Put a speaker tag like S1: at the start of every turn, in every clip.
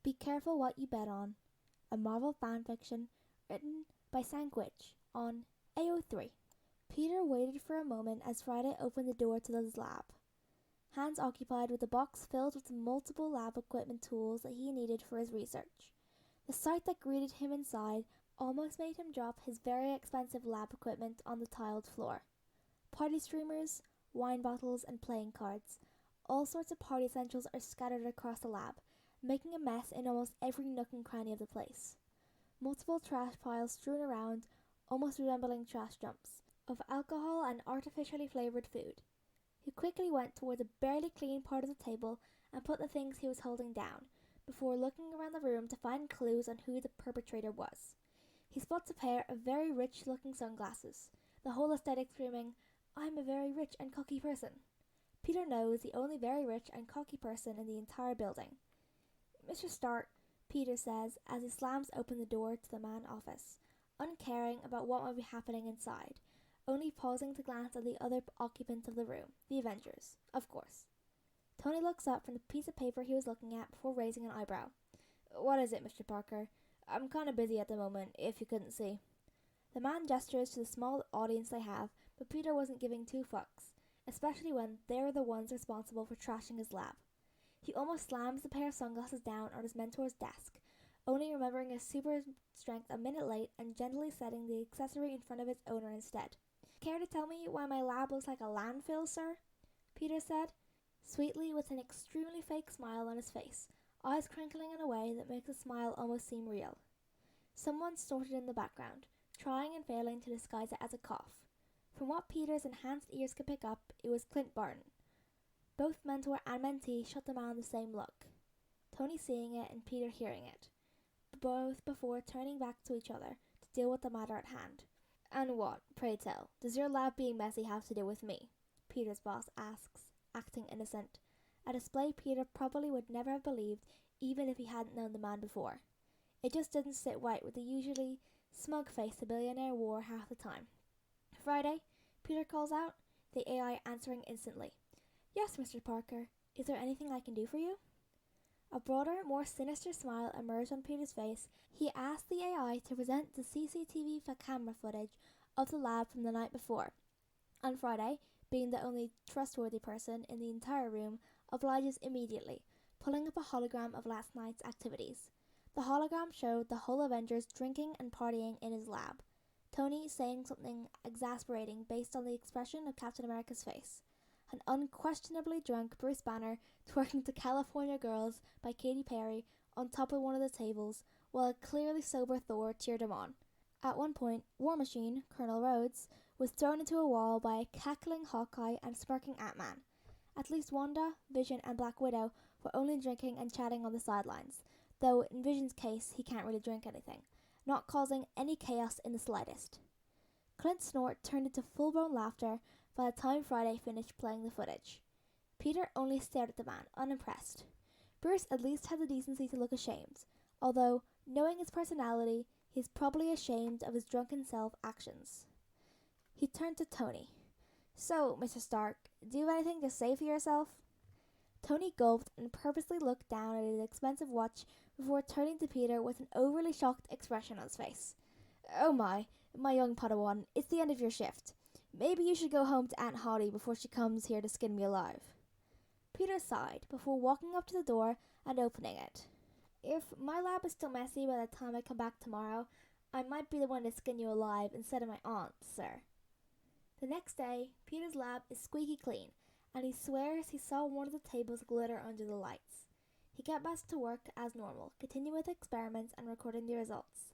S1: Be careful what you bet on. A Marvel fanfiction written by sanqwhich on AO3. Peter waited for a moment as Friday opened the door to his lab, hands occupied with a box filled with the multiple lab equipment tools that he needed for his research. The sight that greeted him inside almost made him drop his very expensive lab equipment on the tiled floor. Party streamers, wine bottles, and playing cards. All sorts of party essentials are scattered across the lab, making a mess in almost every nook and cranny of the place. Multiple trash piles strewn around, almost resembling trash dumps, of alcohol and artificially flavored food. He quickly went toward the barely clean part of the table and put the things he was holding down, before looking around the room to find clues on who the perpetrator was. He spots a pair of very rich-looking sunglasses, the whole aesthetic screaming, "I'm a very rich and cocky person." Peter knows the only very rich and cocky person in the entire building. "Mr. Stark," Peter says as he slams open the door to the man office, uncaring about what might be happening inside, only pausing to glance at the other occupants of the room, the Avengers, of course. Tony looks up from the piece of paper he was looking at before raising an eyebrow. "What is it, Mr. Parker? I'm kinda busy at the moment, if you couldn't see." The man gestures to the small audience they have, but Peter wasn't giving two fucks, especially when they were the ones responsible for trashing his lab. He almost slams the pair of sunglasses down on his mentor's desk, only remembering his super strength a minute late and gently setting the accessory in front of its owner instead. "Care to tell me why my lab looks like a landfill, sir?" Peter said, sweetly, with an extremely fake smile on his face, eyes crinkling in a way that makes the smile almost seem real. Someone snorted in the background, trying and failing to disguise it as a cough. From what Peter's enhanced ears could pick up, it was Clint Barton. Both mentor and mentee shot the man the same look, Tony seeing it and Peter hearing it, both before turning back to each other to deal with the matter at hand. "And what, pray tell, does your lab being messy have to do with me?" Peter's boss asks, acting innocent, a display Peter probably would never have believed even if he hadn't known the man before. It just didn't sit right with the usually smug face the billionaire wore half the time. "Friday," Peter calls out, the AI answering instantly. "Yes, Mr. Parker. Is there anything I can do for you?" A broader, more sinister smile emerged on Peter's face. He asked the AI to present the CCTV camera footage of the lab from the night before. And Friday, being the only trustworthy person in the entire room, obliges immediately, pulling up a hologram of last night's activities. The hologram showed the whole Avengers drinking and partying in his lab, Tony saying something exasperating based on the expression of Captain America's face, an unquestionably drunk Bruce Banner twerking to California Girls by Katy Perry on top of one of the tables, while a clearly sober Thor cheered him on. At one point, War Machine, Colonel Rhodes, was thrown into a wall by a cackling Hawkeye and smirking Ant-Man. At least Wanda, Vision, and Black Widow were only drinking and chatting on the sidelines, though in Vision's case he can't really drink anything, not causing any chaos in the slightest. Clint's snort turned into full-blown laughter by the time Friday finished playing the footage. Peter only stared at the man, unimpressed. Bruce at least had the decency to look ashamed, although, knowing his personality, he's probably ashamed of his drunken self-actions. He turned to Tony. "So, Mr. Stark, do you have anything to say for yourself?" Tony gulped and purposely looked down at his expensive watch before turning to Peter with an overly shocked expression on his face. "Oh my young Padawan, it's the end of your shift. Maybe you should go home to Aunt Holly before she comes here to skin me alive." Peter sighed before walking up to the door and opening it. "If my lab is still messy by the time I come back tomorrow, I might be the one to skin you alive instead of my aunt, sir." The next day, Peter's lab is squeaky clean, and he swears he saw one of the tables glitter under the lights. He get back to work as normal, continuing with experiments and recording the results.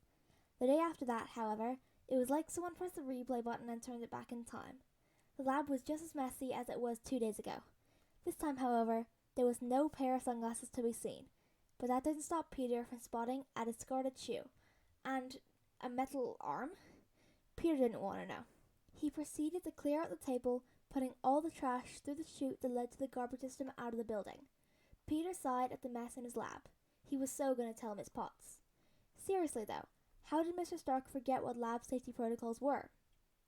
S1: The day after that, however, it was like someone pressed the replay button and turned it back in time. The lab was just as messy as it was 2 days ago. This time, however, there was no pair of sunglasses to be seen, but that didn't stop Peter from spotting a discarded shoe and a metal arm. Peter didn't want to know. He proceeded to clear out the table, putting all the trash through the chute that led to the garbage system out of the building. Peter sighed at the mess in his lab. He was so going to tell Miss Potts. Seriously though, how did Mr. Stark forget what lab safety protocols were?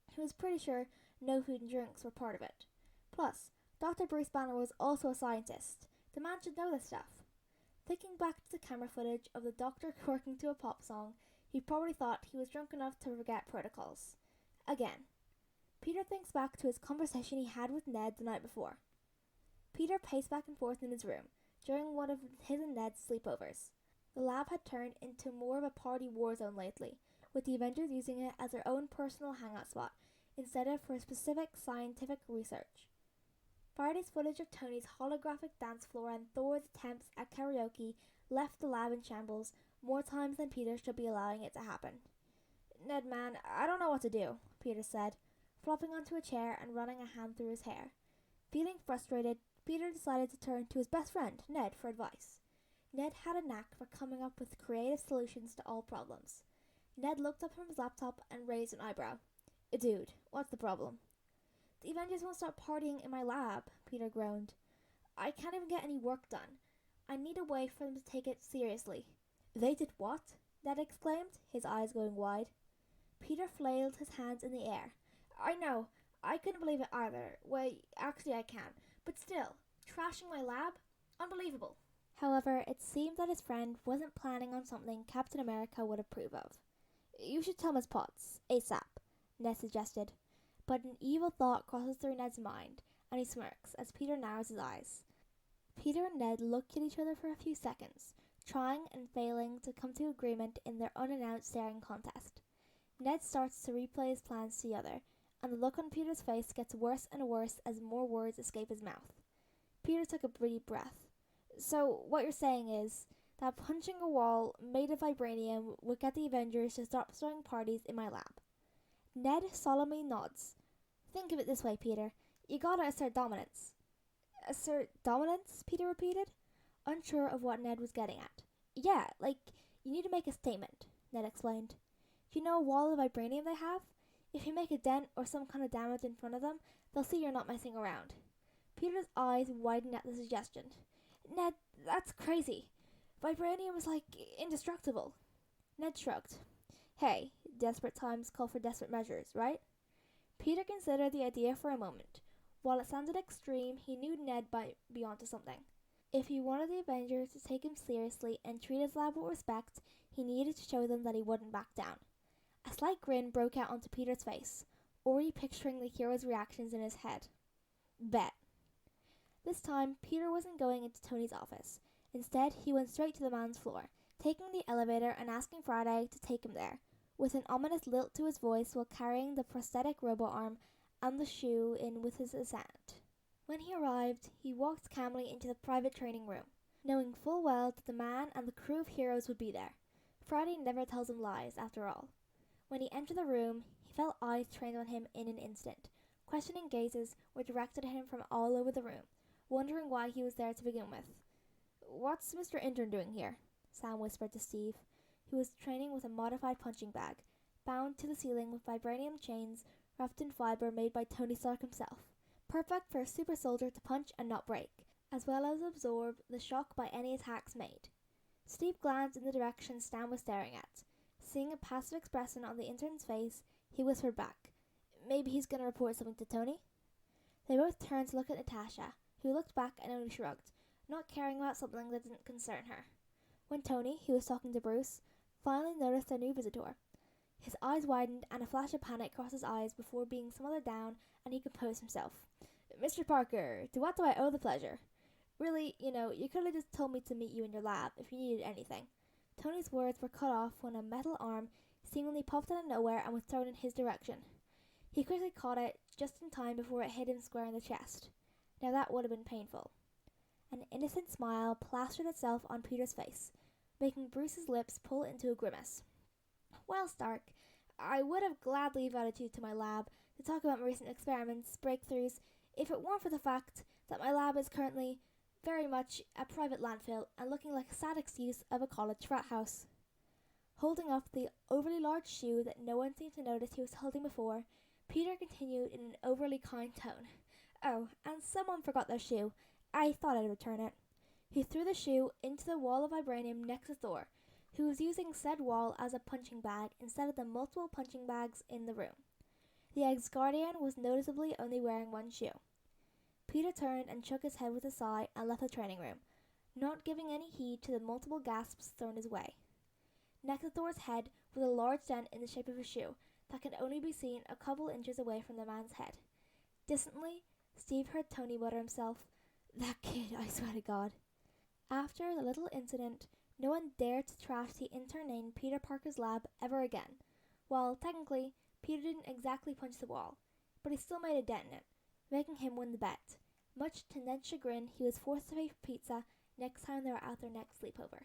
S1: He was pretty sure no food and drinks were part of it. Plus, Dr. Bruce Banner was also a scientist. The man should know this stuff. Thinking back to the camera footage of the doctor quirking to a pop song, he probably thought he was drunk enough to forget protocols. Again, Peter thinks back to his conversation he had with Ned the night before. Peter paced back and forth in his room during one of his and Ned's sleepovers. The lab had turned into more of a party war zone lately, with the Avengers using it as their own personal hangout spot instead of for specific scientific research. Friday's footage of Tony's holographic dance floor and Thor's attempts at karaoke left the lab in shambles more times than Peter should be allowing it to happen. "Ned, man, I don't know what to do," Peter said, flopping onto a chair and running a hand through his hair. Feeling frustrated, Peter decided to turn to his best friend, Ned, for advice. Ned had a knack for coming up with creative solutions to all problems. Ned looked up from his laptop and raised an eyebrow. "Dude, what's the problem?" "The Avengers won't stop partying in my lab," Peter groaned. "I can't even get any work done. I need a way for them to take it seriously." "They did what?" Ned exclaimed, his eyes going wide. Peter flailed his hands in the air. "I know, I couldn't believe it either. Well, actually I can. But still, trashing my lab? Unbelievable." However, it seemed that his friend wasn't planning on something Captain America would approve of. "You should tell Miss Potts, ASAP," Ned suggested. But an evil thought crosses through Ned's mind, and he smirks as Peter narrows his eyes. Peter and Ned look at each other for a few seconds, trying and failing to come to agreement in their unannounced staring contest. Ned starts to replay his plans to the other, and the look on Peter's face gets worse and worse as more words escape his mouth. Peter took a deep breath. "So, what you're saying is that punching a wall made of vibranium would get the Avengers to stop throwing parties in my lab?" Ned solemnly nods. "Think of it this way, Peter. You gotta assert dominance." "Assert dominance?" Peter repeated, unsure of what Ned was getting at. "Yeah, like, you need to make a statement," Ned explained. "You know a wall of vibranium they have? If you make a dent or some kind of damage in front of them, they'll see you're not messing around." Peter's eyes widened at the suggestion. "Ned, that's crazy. Vibranium is like indestructible." Ned shrugged. "Hey, desperate times call for desperate measures, right?" Peter considered the idea for a moment. While it sounded extreme, he knew Ned might be onto something. If he wanted the Avengers to take him seriously and treat his lab with respect, he needed to show them that he wouldn't back down. A slight grin broke out onto Peter's face, already picturing the hero's reactions in his head. "Bet." This time, Peter wasn't going into Tony's office. Instead, he went straight to the man's floor, taking the elevator and asking Friday to take him there, with an ominous lilt to his voice while carrying the prosthetic robot arm and the shoe in with his assent. When he arrived, he walked calmly into the private training room, knowing full well that the man and the crew of heroes would be there. Friday never tells him lies, after all. When he entered the room, he felt eyes trained on him in an instant. Questioning gazes were directed at him from all over the room, wondering why he was there to begin with. "What's Mr. Intern doing here?" Sam whispered to Steve, who was training with a modified punching bag, bound to the ceiling with vibranium chains wrapped in fiber made by Tony Stark himself, perfect for a super soldier to punch and not break, as well as absorb the shock by any attacks made. Steve glanced in the direction Sam was staring at. Seeing a passive expression on the intern's face, he whispered back, "Maybe he's going to report something to Tony?" They both turned to look at Natasha, who looked back and only shrugged, not caring about something that didn't concern her. When Tony, who was talking to Bruce, finally noticed their new visitor, his eyes widened and a flash of panic crossed his eyes before being smothered down, and he composed himself. "Mr. Parker, to what do I owe the pleasure? Really, you could have just told me to meet you in your lab if you needed anything." Tony's words were cut off when a metal arm seemingly popped out of nowhere and was thrown in his direction. He quickly caught it, just in time before it hit him square in the chest. Now that would have been painful. An innocent smile plastered itself on Peter's face, making Bruce's lips pull into a grimace. "Well, Stark, I would have gladly invited you to my lab to talk about my recent experiments, breakthroughs, if it weren't for the fact that my lab is currently very much a private landfill and looking like a sad excuse of a college frat house." Holding up the overly large shoe that no one seemed to notice he was holding before, Peter continued in an overly kind tone. "Oh, and someone forgot their shoe. I thought I'd return it." He threw the shoe into the wall of vibranium next to Thor, who was using said wall as a punching bag instead of the multiple punching bags in the room. The ex-Guardian was noticeably only wearing one shoe. Peter turned and shook his head with a sigh and left the training room, not giving any heed to the multiple gasps thrown his way. Next to Thor's head was a large dent in the shape of a shoe that could only be seen a couple inches away from the man's head. Distantly, Steve heard Tony mutter himself, "That kid, I swear to God." After the little incident, no one dared to trash the intern Peter Parker's lab ever again. Well, technically, Peter didn't exactly punch the wall, but he still made a dent in it, making him win the bet. Much to Ned's chagrin, he was forced to pay for pizza next time they were out their next sleepover.